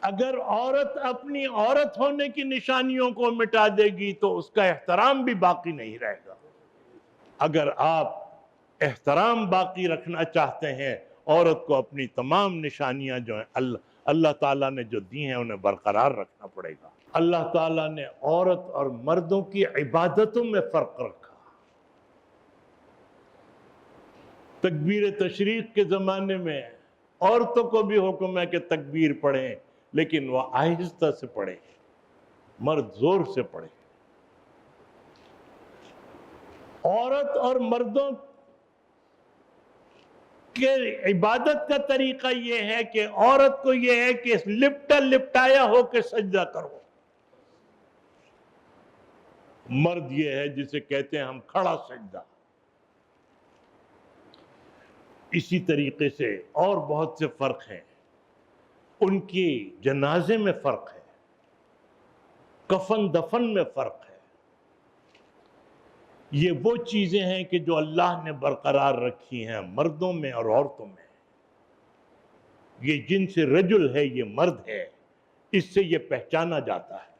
اگر عورت اپنی عورت ہونے کی نشانیوں کو مٹا دے گی تو اس کا احترام بھی باقی نہیں رہے گا۔ اگر آپ احترام باقی رکھنا چاہتے ہیں، عورت کو اپنی تمام نشانیاں جو ہیں اللہ تعالیٰ نے جو دی ہیں انہیں برقرار رکھنا پڑے گا۔ اللہ تعالیٰ نے عورت اور مردوں کی عبادتوں میں فرق رکھا۔ تکبیر تشریق کے زمانے میں عورتوں کو بھی حکم ہے کہ تکبیر پڑھیں، لیکن وہ آہستہ سے پڑھیں، مرد زور سے پڑھیں۔ عورت اور مردوں کے عبادت کا طریقہ یہ ہے کہ عورت کو یہ ہے کہ لپٹا لپٹایا ہو کے سجدہ کرو، مرد یہ ہے جسے کہتے ہیں ہم کھڑا سجدہ۔ اسی طریقے سے اور بہت سے فرق ہیں، ان کی جنازے میں فرق ہے، کفن دفن میں فرق ہے۔ یہ وہ چیزیں ہیں کہ جو اللہ نے برقرار رکھی ہیں مردوں میں اور عورتوں میں۔ یہ جنس رجل ہے، یہ مرد ہے، اس سے یہ پہچانا جاتا ہے۔